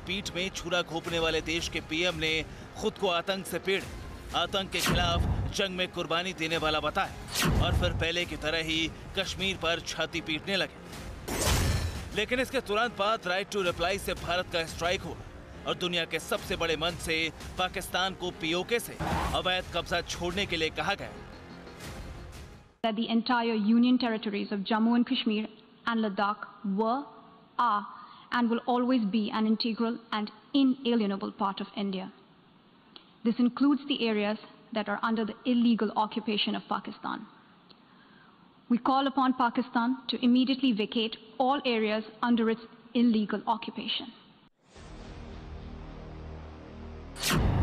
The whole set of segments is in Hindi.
पीठ में छुरा घोंपने वाले देश के पीएम ने खुद को आतंक से पीड़ित, आतंक के खिलाफ जंग में कुर्बानी देने वाला बताया और फिर पहले की तरह ही कश्मीर पर छाती पीटने लगे। लेकिन इसके तुरंत बाद राइट टू रिप्लाई से भारत का स्ट्राइक हुआ और दुनिया के सबसे बड़े मंच से पाकिस्तान को पीओके से अवैध कब्जा छोड़ने के लिए कहा गया। That the entire union territories of Jammu and Kashmir and Ladakh were, are, and will always be an integral and inalienable part of India. This includes the areas that are under the illegal occupation of Pakistan. We call upon Pakistan to immediately vacate all areas under its illegal occupation.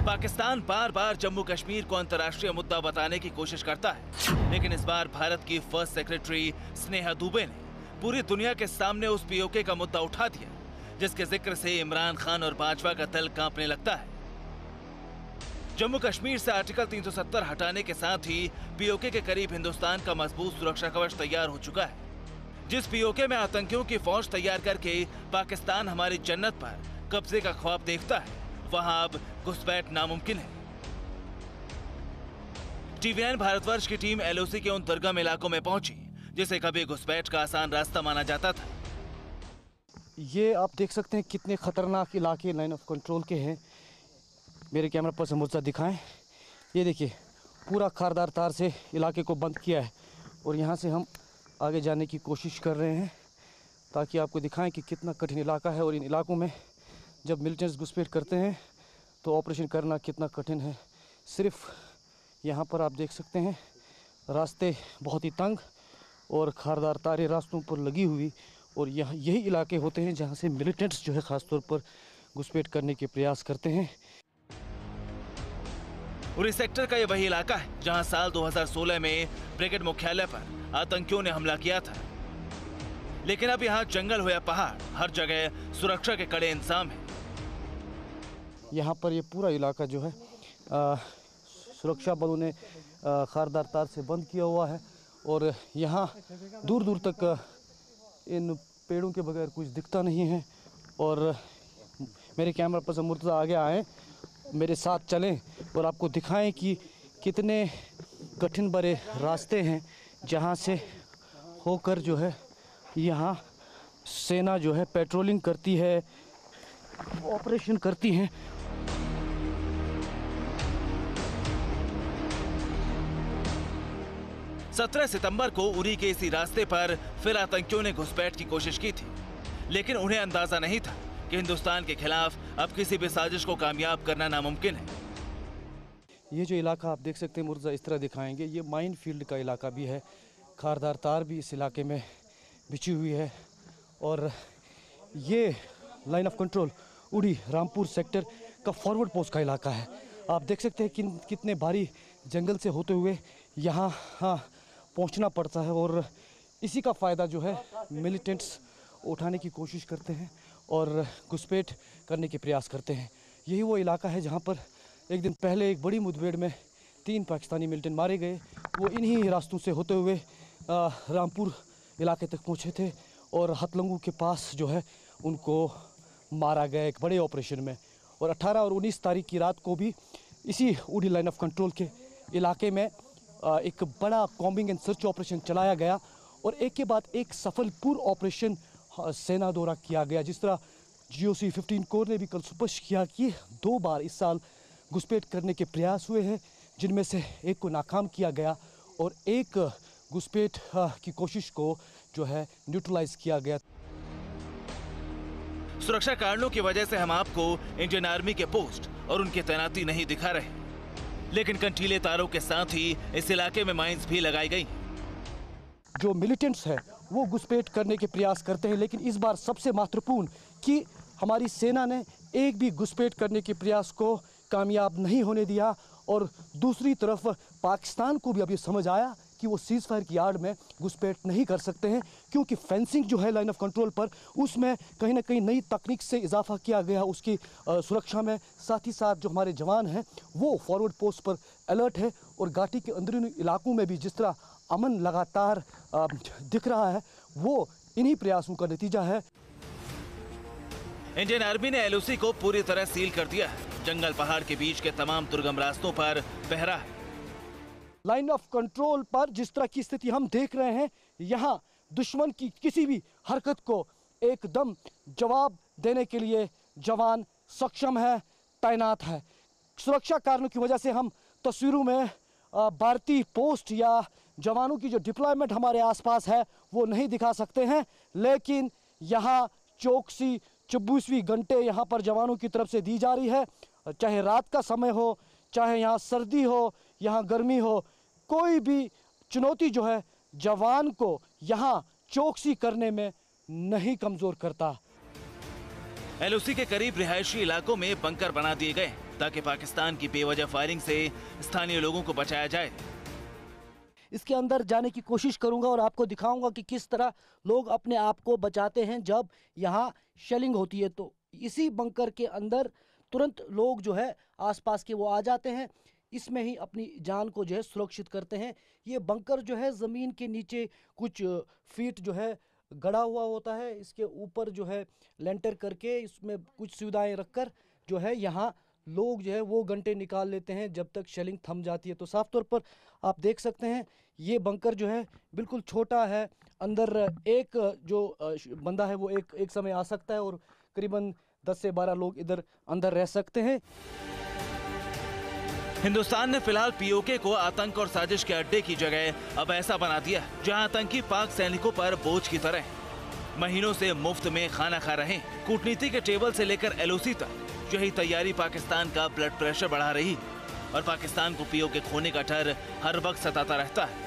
Pakistan बार बार जम्मू कश्मीर को अंतर्राष्ट्रीय मुद्दा बताने की कोशिश करता है, लेकिन इस बार भारत की फर्स्ट सेक्रेटरी स्नेहा दुबे ने पूरी दुनिया के सामने उस पीओके का मुद्दा उठा दिया, जिसके जिक्र से इमरान खान और बाजवा का दिल कांपने लगता है। जम्मू कश्मीर से आर्टिकल 370 हटाने के साथ ही पीओके के करीब हिंदुस्तान का मजबूत सुरक्षा कवच तैयार हो चुका है। जिस पीओके में आतंकियों की फौज तैयार करके पाकिस्तान हमारी जन्नत पर कब्जे का ख्वाब देखता है, वहां अब घुसपैठ नामुमकिन है। टीवी9 भारतवर्ष की टीम एलओसी के उन दुर्गम इलाकों में पहुंची जिसे कभी घुसपैठ का आसान रास्ता माना जाता था। ये आप देख सकते हैं कितने खतरनाक इलाके लाइन ऑफ कंट्रोल के हैं। मेरे कैमरा पर से मुझसे दिखाएं। ये देखिए पूरा खारदार तार से इलाके को बंद किया है और यहाँ से हम आगे जाने की कोशिश कर रहे हैं ताकि आपको दिखाएं कि कितना कठिन इलाका है और इन इलाकों में जब मिलिटेंट्स घुसपैठ करते हैं तो ऑपरेशन करना कितना कठिन है। सिर्फ यहाँ पर आप देख सकते हैं रास्ते बहुत ही तंग और खारदार तारें रास्तों पर लगी हुई, और यहाँ यही इलाके होते हैं जहाँ से मिलिटेंट्स जो है ख़ास तौर पर घुसपैठ करने के प्रयास करते हैं। उरी सेक्टर का ये वही इलाका है जहां साल 2016 में ब्रिगेड मुख्यालय पर आतंकियों ने हमला किया था। लेकिन अब यहाँ जंगल हो या पहाड़, हर जगह सुरक्षा के कड़े इंतजाम हैं। यहाँ पर ये पूरा इलाका जो है सुरक्षा बलों ने खारदार तार से बंद किया हुआ है और यहाँ दूर दूर तक इन पेड़ों के बगैर कुछ दिखता नहीं है। और मेरे कैमरा पर मुर्तज़ा आगे आए, मेरे साथ चलें और आपको दिखाएं कि कितने कठिन भरे रास्ते हैं जहाँ से होकर जो है यहाँ सेना जो है पेट्रोलिंग करती है, ऑपरेशन करती हैं। सत्रह सितंबर को उरी के इसी रास्ते पर फिर आतंकियों ने घुसपैठ की कोशिश की थी, लेकिन उन्हें अंदाजा नहीं था कि हिंदुस्तान के खिलाफ अब किसी भी साजिश को कामयाब करना नामुमकिन है। ये जो इलाका आप देख सकते हैं मुर्जा इस तरह दिखाएंगे, ये माइन फील्ड का इलाका भी है। खारदार तार भी इस इलाके में बिछी हुई है और ये लाइन ऑफ कंट्रोल उड़ी रामपुर सेक्टर का फॉरवर्ड पोस्ट का इलाका है। आप देख सकते हैं कि कितने भारी जंगल से होते हुए यहाँ पहुँचना पड़ता है और इसी का फ़ायदा जो है मिलिटेंट्स उठाने की कोशिश करते हैं और घुसपैठ करने के प्रयास करते हैं। यही वो इलाका है जहाँ पर एक दिन पहले एक बड़ी मुठभेड़ में 3 पाकिस्तानी मिलिटेंट मारे गए। वो इन्हीं रास्तों से होते हुए रामपुर इलाके तक पहुँचे थे और हतलंगू के पास जो है उनको मारा गया एक बड़े ऑपरेशन में। और 18 और 19 तारीख की रात को भी इसी उड़ी लाइन ऑफ कंट्रोल के इलाके में एक बड़ा कॉम्बिंग एंड सर्च ऑपरेशन चलाया गया और एक के बाद एक सफलपूर्व ऑपरेशन सेना द्वारा किया गया। जिस तरह GOC 15 कोर ने भी कल स्पष्ट किया कि 2 बार इस साल घुसपैठ करने के प्रयास हुए हैं, जिनमें से एक को नाकाम किया गया और एक घुसपैठ की कोशिश को जो है न्यूट्रलाइज किया गया। सुरक्षा कारणों की वजह से हम आपको इंडियन आर्मी के पोस्ट और उनकी तैनाती नहीं दिखा रहे, लेकिन कंटीले तारों के साथ ही इस इलाके में माइंस भी लगाई गई। जो मिलिटेंट्स हैं वो घुसपैठ करने के प्रयास करते हैं, लेकिन इस बार सबसे महत्वपूर्ण कि हमारी सेना ने एक भी घुसपैठ करने के प्रयास को कामयाब नहीं होने दिया। और दूसरी तरफ पाकिस्तान को भी अब ये समझ आया कि वो सीज़ फायर की आड़ में घुसपैठ नहीं कर सकते हैं, क्योंकि फेंसिंग जो है लाइन ऑफ कंट्रोल पर उसमें कहीं ना कहीं नई तकनीक से इजाफा किया गया उसकी सुरक्षा में। साथ ही साथ जो हमारे जवान हैं वो फॉरवर्ड पोस्ट पर अलर्ट है और घाटी के अंदरूनी इलाकों में भी जिस तरह अमन लगातार दिख रहा है वो इन्हीं प्रयासों का नतीजा है। इंडियन आर्मी ने एलओसी को पूरी तरह सील कर दिया है। जंगल पहाड़ के बीच के तमाम दुर्गम रास्तों पर पहरा है। लाइन ऑफ कंट्रोल पर जिस तरह की स्थिति हम देख रहे हैं, यहाँ दुश्मन की किसी भी हरकत को एकदम जवाब देने के लिए जवान सक्षम है, तैनात है। सुरक्षा कारणों की वजह से हम तस्वीरों में भारतीय पोस्ट या जवानों की जो डिप्लॉयमेंट हमारे आसपास है वो नहीं दिखा सकते हैं, लेकिन यहाँ चौकसी 24वीं घंटे यहाँ पर जवानों की तरफ से दी जा रही है। चाहे रात का समय हो, चाहे यहाँ सर्दी हो, यहाँ गर्मी हो, कोई भी चुनौती जो है जवान को यहाँ चौकसी करने में नहीं कमजोर करता। एलओसी के करीब रिहायशी इलाकों में बंकर बना दिए गए ताकि पाकिस्तान की बेवजह फायरिंग से स्थानीय लोगों को बचाया जाए। इसके अंदर जाने की कोशिश करूंगा और आपको दिखाऊंगा कि किस तरह लोग अपने आप को बचाते हैं जब यहाँ शेलिंग होती है। तो इसी बंकर के अंदर तुरंत लोग जो है आसपास के वो आ जाते हैं, इसमें ही अपनी जान को जो है सुरक्षित करते हैं। ये बंकर जो है ज़मीन के नीचे कुछ फीट जो है गड़ा हुआ होता है, इसके ऊपर जो है लेंटर करके इसमें कुछ सुविधाएं रखकर जो है यहाँ लोग जो है वो घंटे निकाल लेते हैं जब तक शेलिंग थम जाती है। तो साफ तौर पर आप देख सकते हैं ये बंकर जो है बिल्कुल छोटा है, अंदर एक जो बंदा है वो एक समय आ सकता है और करीबन 10 से 12 लोग इधर अंदर रह सकते हैं। हिंदुस्तान ने फिलहाल पीओके को आतंक और साजिश के अड्डे की जगह अब ऐसा बना दिया जहां आतंकी पाक सैनिकों पर बोझ की तरह महीनों से मुफ्त में खाना खा रहे। कूटनीति के टेबल से लेकर एलओसी तक यही तैयारी पाकिस्तान का ब्लड प्रेशर बढ़ा रही और पाकिस्तान को पीओके खोने का डर हर वक्त सताता रहता है।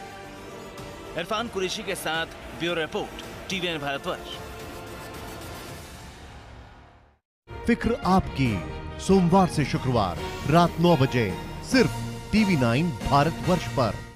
इरफान कुरैशी के साथ ब्यूरो रिपोर्ट, TVN भारतवर्ष। फिक्र आपकी, सोमवार से शुक्रवार रात 9 बजे सिर्फ TV9 भारतवर्ष पर।